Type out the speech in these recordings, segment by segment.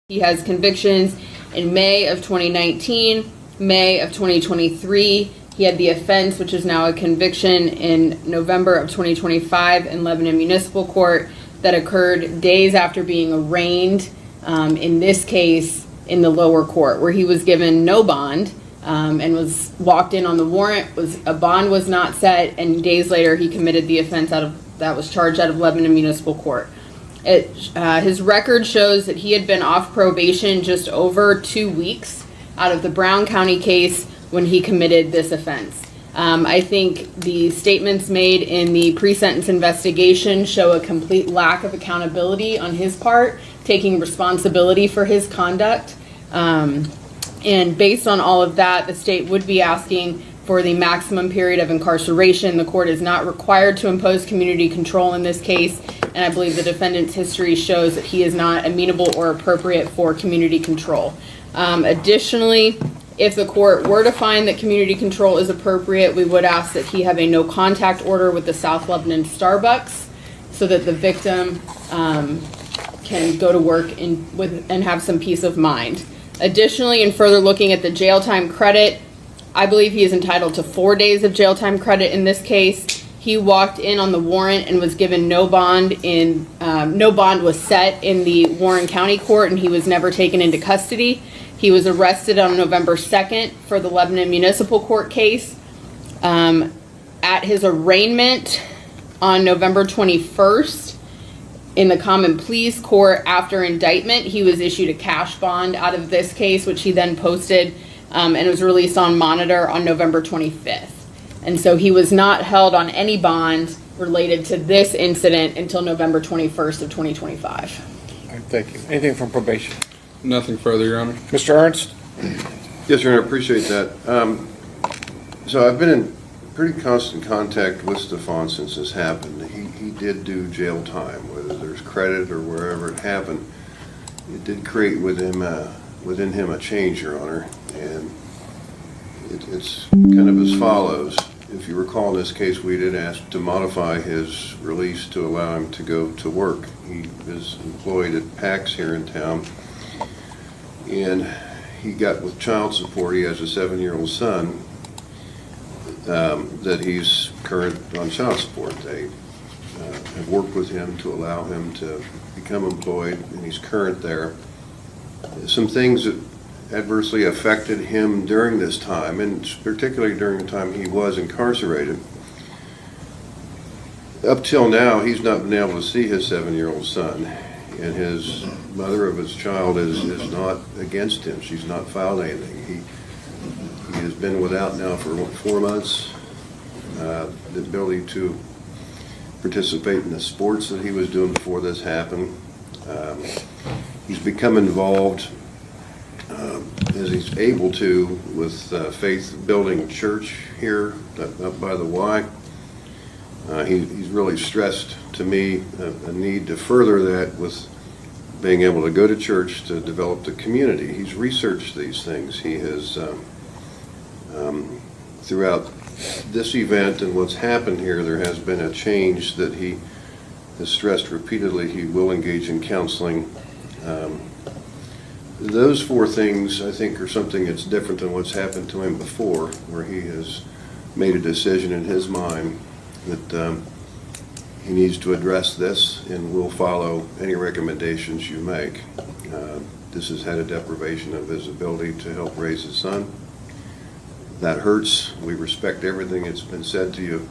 He has convictions in May of 2019, May of 2023. He had the offense, which is now a conviction, in November of 2025 in Lebanon Municipal Court that occurred days after being arraigned, in this case, in the lower court, where he was given no bond and was walked in on the warrant. A bond was not set, and days later he committed the offense that was charged out of Lebanon Municipal Court. His record shows that he had been off probation just over 2 weeks out of the Brown County case when he committed this offense. I think the statements made in the pre-sentence investigation show a complete lack of accountability on his part, taking responsibility for his conduct. And based on all of that, the state would be asking for the maximum period of incarceration. The court is not required to impose community control in this case, and I believe the defendant's history shows that he is not amenable or appropriate for community control. Additionally, if the court were to find that community control is appropriate, we would ask that he have a no contact order with the South Lebanon Starbucks so that the victim can go to work and have some peace of mind. Additionally, in further looking at the jail time credit, I believe he is entitled to 4 days of jail time credit in this case. He walked in on the warrant and was given no bond no bond was set in the Warren County Court, and he was never taken into custody. He was arrested on November 2nd for the Lebanon Municipal Court case. At his arraignment on November 21st in the Common Pleas Court after indictment, he was issued a cash bond out of this case, which he then posted and it was released on monitor on November 25th. And so he was not held on any bond related to this incident until November 21st of 2025. All right, thank you. Anything from probation? Nothing further, Your Honor. Mr. Ernst? Yes, Your Honor, I appreciate that. So I've been in pretty constant contact with Stefon since this happened. He did do jail time, whether there's credit or wherever it happened. It did create within him a change, Your Honor, and it's kind of as follows. If you recall, in this case, we did ask to modify his release to allow him to go to work. He is employed at PAX here in town, and he got with child support. He has a 7-year-old son that he's current on child support. They have worked with him to allow him to become employed, and he's current there. Some things that adversely affected him during this time, and particularly during the time he was incarcerated. Up till now, he's not been able to see his 7-year-old son, and his mother of his child is not against him. She's not filed anything. He has been without now for 4 months. The ability to participate in the sports that he was doing before this happened. He's become involved as he's able to with Faith Building Church here up by the Y. He's really stressed to me a need to further that with being able to go to church to develop the community. He's researched these things. He has, throughout this event and what's happened here, there has been a change that he has stressed repeatedly. He will engage in counseling. Those 4 things, I think, are something that's different than what's happened to him before, where he has made a decision in his mind that he needs to address this and will follow any recommendations you make. This has had a deprivation of his ability to help raise his son. That hurts. We respect everything that's been said to you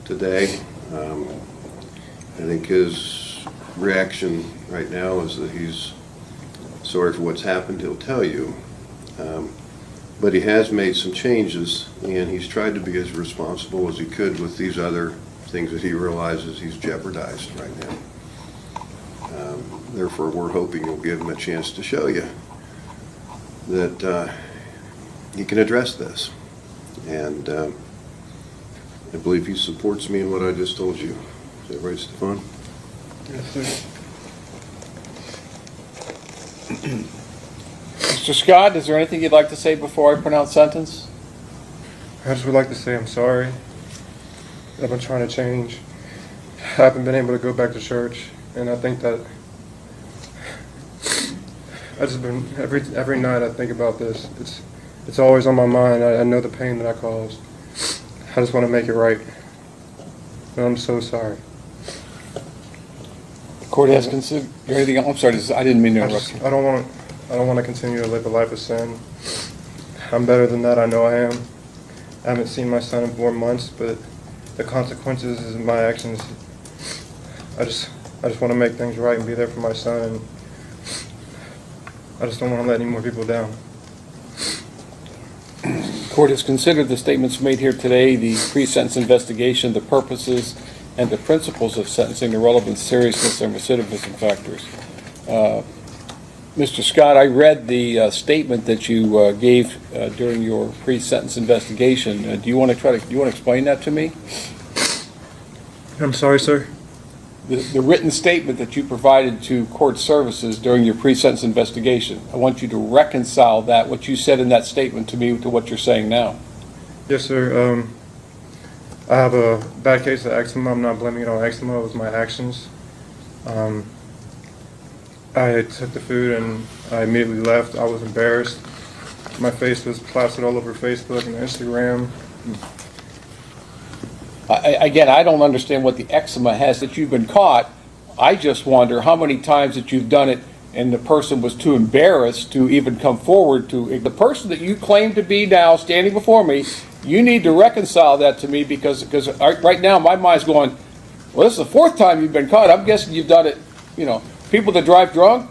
today. I think his reaction right now is that he's sorry for what's happened. He'll tell you. But he has made some changes, and he's tried to be as responsible as he could with these other things that he realizes he's jeopardized right now. Therefore, we're hoping you'll give him a chance to show you that he can address this. And I believe he supports me in what I just told you. Is that right, Stefon? Yes, sir. Mr. Scott, is there anything you'd like to say before I pronounce sentence? I just would like to say I'm sorry. I've been trying to change. I haven't been able to go back to church, and I think that I just been every night I think about this. It's always on my mind. I know the pain that I caused. I just want to make it right. And I'm so sorry. The court has considered anything else? I'm sorry, I didn't mean to interrupt you. I don't want to continue to live a life of sin. I'm better than that. I know I am. I haven't seen my son in 4 months, but the consequences of my actions. I just want to make things right and be there for my son. And I just don't want to let any more people down. The court has considered the statements made here today, the pre-sentence investigation, the purposes and the principles of sentencing, the relevant seriousness and recidivism factors. Mr. Scott, I read the statement that you gave during your pre-sentence investigation. Do you want to explain that to me? I'm sorry, sir. The written statement that you provided to court services during your pre-sentence investigation. I want you to reconcile that, what you said in that statement to me, to what you're saying now. Yes, sir. I have a bad case of eczema. I'm not blaming it on eczema. It was my actions. I took the food and I immediately left. I was embarrassed. My face was plastered all over Facebook and Instagram. Again, I don't understand what the eczema has that you've been caught. I just wonder how many times that you've done it and the person was too embarrassed to even come forward to the person that you claim to be now standing before me. You need to reconcile that to me because right now my mind's going, well, this is the fourth time you've been caught. I'm guessing you've done it, people that drive drunk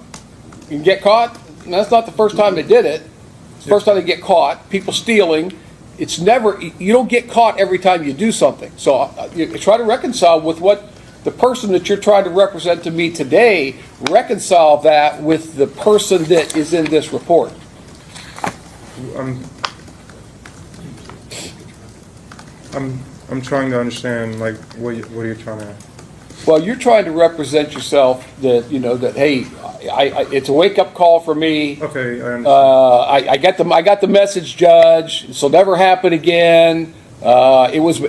and get caught. And that's not the first time they did it. It's the first time they get caught. People stealing. It's never, you don't get caught every time you do something. So you try to reconcile with what the person that you're trying to represent to me today, reconcile that with the person that is in this report. I'm trying to understand, like, what are you trying to... Well, you're trying to represent yourself that, that, hey, it's a wake-up call for me. Okay, I understand. I got the message, Judge. This will never happen again. It was.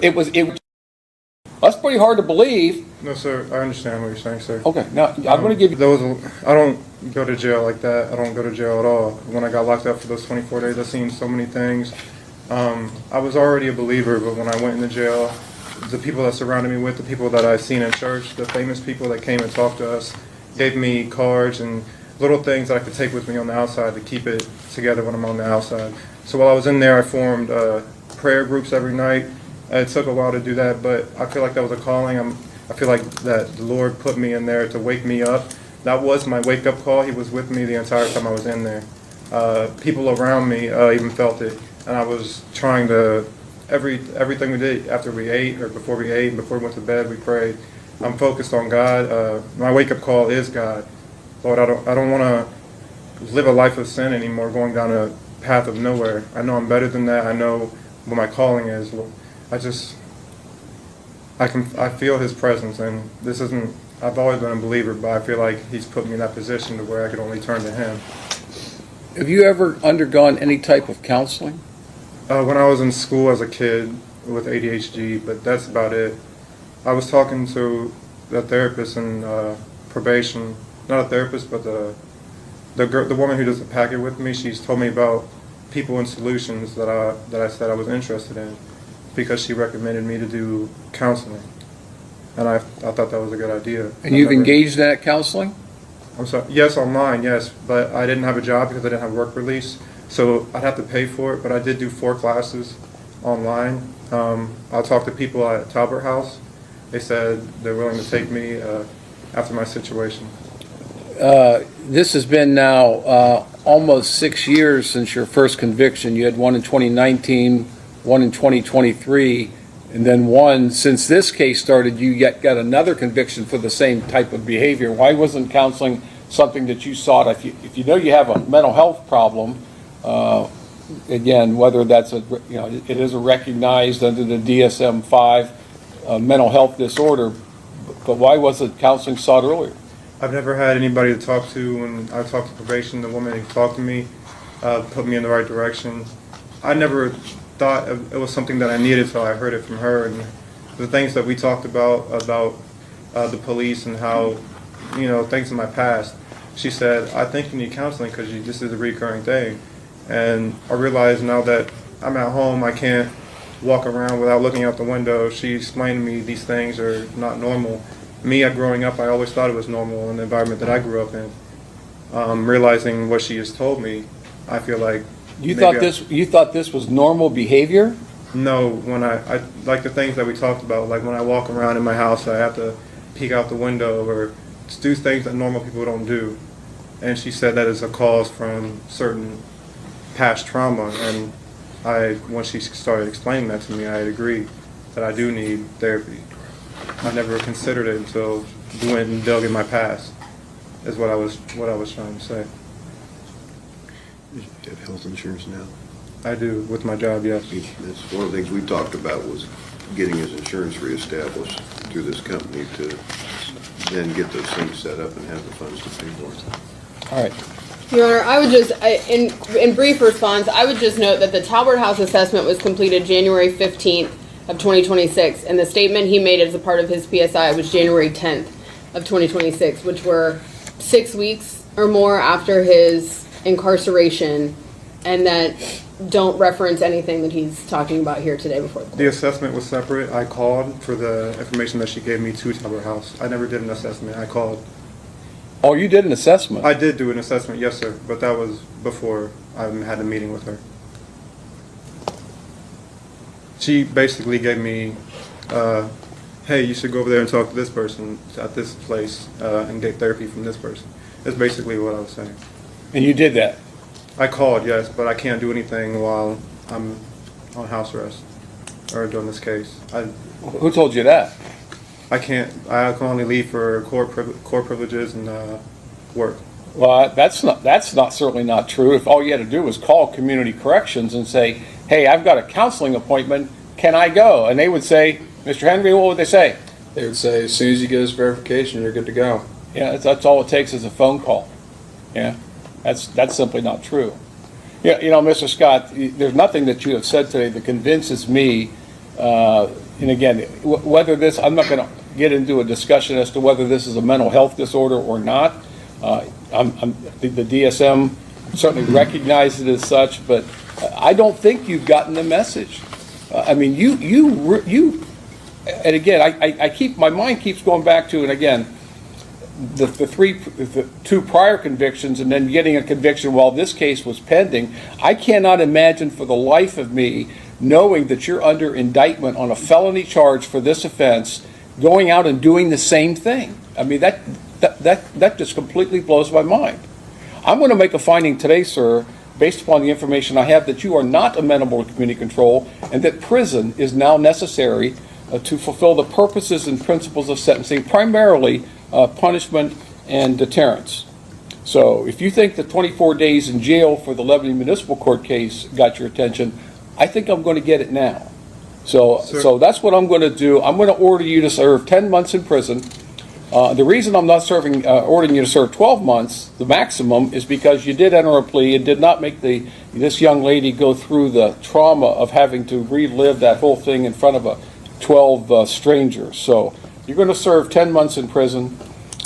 That's pretty hard to believe. No, sir, I understand what you're saying, sir. Okay, now I'm going to give you. I don't go to jail like that. I don't go to jail at all. When I got locked up for those 24 days, I've seen so many things. I was already a believer, but when I went into jail, the people that surrounded me with, the people that I've seen in church, the famous people that came and talked to us, gave me cards and little things that I could take with me on the outside to keep it together when I'm on the outside. So while I was in there, I formed prayer groups every night. It took a while to do that, but I feel like that was a calling. I feel like that the Lord put me in there to wake me up. That was my wake-up call. He was with me the entire time I was in there. People around me even felt it, and I was trying to, everything we did after we ate or before we ate and before we went to bed, we prayed. I'm focused on God. My wake-up call is God. Lord, I don't want to live a life of sin anymore, going down a path of nowhere. I know I'm better than that. I know what my calling is. I feel His presence, and this isn't. I've always been a believer, but I feel like He's put me in that position to where I could only turn to Him. Have you ever undergone any type of counseling? When I was in school as a kid with ADHD, but that's about it. I was talking to the therapist in probation, not a therapist, but the woman who does the packet with me. She's told me about people and solutions that I said I was interested in, because she recommended me to do counseling, and I thought that was a good idea. And you've engaged in that counseling? I'm sorry. Yes, online, yes, but I didn't have a job because I didn't have work release, so I'd have to pay for it. But I did do 4 classes online. I talked to people at Talbot House. They said they're willing to take me after my situation. This has been now almost 6 years since your first conviction. You had one in 2019, one in 2023, and then one since this case started. You got another conviction for the same type of behavior. Why wasn't counseling something that you sought? If you know you have a mental health problem, again, whether that's it is a recognized under the DSM-5 mental health disorder, but why wasn't counseling sought earlier? I've never had anybody to talk to. When I talked to probation, the woman who talked to me put me in the right direction. I never thought it was something that I needed until I heard it from her, and the things that we talked about the police and how, things in my past. she said, I think you need counseling because this is a recurring thing. And I realize now that I'm at home, I can't walk around without looking out the window. She explained to me these things are not normal. Me, growing up, I always thought it was normal in the environment that I grew up in. Realizing what she has told me, I feel like You thought this was normal behavior? No, when I like the things that we talked about, like when I walk around in my house, I have to peek out the window or just do things that normal people don't do. And she said that is a cause from certain past trauma. And when she started explaining that to me, I had agreed that I do need therapy. I never considered it until we went and dug in my past, is what I was trying to say. You have health insurance now? I do, with my job, yes. That's one of the things we talked about, was getting his insurance reestablished through this company to then get those things set up and have the funds to pay for it. All right. Your Honor, I would just, in brief response, I would just note that the Talbert House assessment was completed January 15th of 2026, and the statement he made as a part of his PSI was January 10th of 2026, which were 6 weeks or more after his incarceration, and that don't reference anything that he's talking about here today before the court. The assessment was separate. I called for the information that she gave me to Talbot House. I never did an assessment. I called. Oh, you did an assessment? I did do an assessment, yes, sir, but that was before I had a meeting with her. She basically gave me, hey, you should go over there and talk to this person at this place and get therapy from this person. That's basically what I was saying. And you did that? I called, yes, but I can't do anything while I'm on house arrest or doing this case. Who told you that? I can't. I can only leave for court privileges and work. Well, that's certainly not true. If all you had to do was call community corrections and say, hey, I've got a counseling appointment, can I go? And they would say, Mr. Henry, what would they say? They would say, as soon as you get his verification, you're good to go. Yeah, that's all it takes is a phone call. Yeah, that's simply not true. Yeah, Mr. Scott, there's nothing that you have said today that convinces me, and again, whether this, I'm not going to get into a discussion as to whether this is a mental health disorder or not. The DSM certainly recognizes it as such, but I don't think you've gotten the message. I mean, you, and again, my mind keeps going back to, and again, the two prior convictions and then getting a conviction while this case was pending. I cannot imagine for the life of me, knowing that you're under indictment on a felony charge for this offense, going out and doing the same thing. I mean, that just completely blows my mind. I'm going to make a finding today, sir, based upon the information I have, that you are not amenable to community control and that prison is now necessary to fulfill the purposes and principles of sentencing, primarily punishment and deterrence. So if you think the 24 days in jail for the Lebanon Municipal Court case got your attention, I think I'm going to get it now. So that's what I'm going to do. I'm going to order you to serve 10 months in prison. The reason I'm not ordering you to serve 12 months, the maximum, is because you did enter a plea and did not make this young lady go through the trauma of having to relive that whole thing in front of 12 strangers. So you're going to serve 10 months in prison.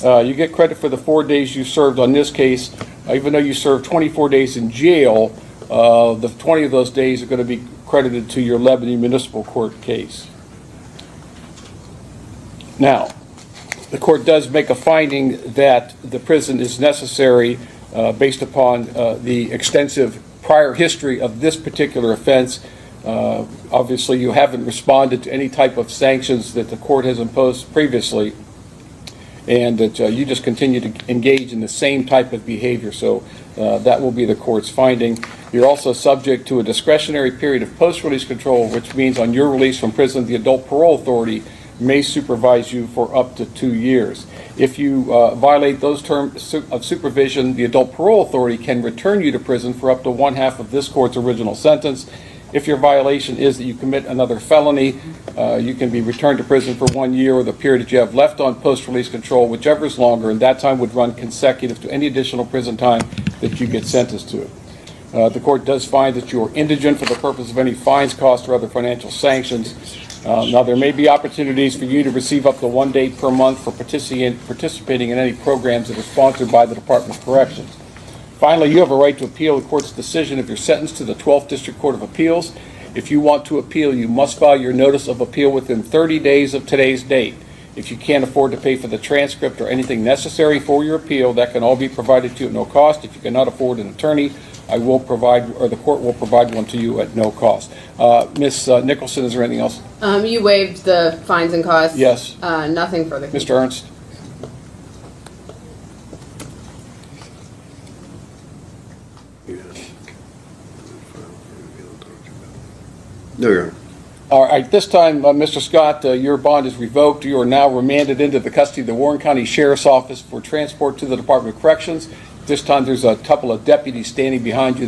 You get credit for the 4 days you served on this case. Even though you served 24 days in jail, the 20 of those days are going to be credited to your Lebanon Municipal Court case. Now, the court does make a finding that the prison is necessary based upon the extensive prior history of this particular offense. Obviously, you haven't responded to any type of sanctions that the court has imposed previously, and that you just continue to engage in the same type of behavior. So that will be the court's finding. You're also subject to a discretionary period of post-release control, which means on your release from prison, the Adult Parole Authority may supervise you for up to 2 years. If you violate those terms of supervision, the Adult Parole Authority can return you to prison for up to 1/2 of this court's original sentence. If your violation is that you commit another felony, you can be returned to prison for 1 year or the period that you have left on post-release control, whichever is longer, and that time would run consecutive to any additional prison time that you get sentenced to. The court does find that you are indigent for the purpose of any fines, costs, or other financial sanctions. Now, there may be opportunities for you to receive up to 1 day per month for participating in any programs that are sponsored by the Department of Corrections. Finally, you have a right to appeal the court's decision if you're sentenced to the 12th District Court of Appeals. If you want to appeal, you must file your notice of appeal within 30 days of today's date. If you can't afford to pay for the transcript or anything necessary for your appeal, that can all be provided to you at no cost. If you cannot afford an attorney, I will provide, or the court will provide one to you at no cost. Ms. Nicholson, is there anything else? You waived the fines and costs? Yes. Nothing further. Mr. Ernst? No, Your Honor. All right, this time, Mr. Scott, your bond is revoked. You are now remanded into the custody of the Warren County Sheriff's Office for transport to the Department of Corrections. This time, there's a couple of deputies standing behind you.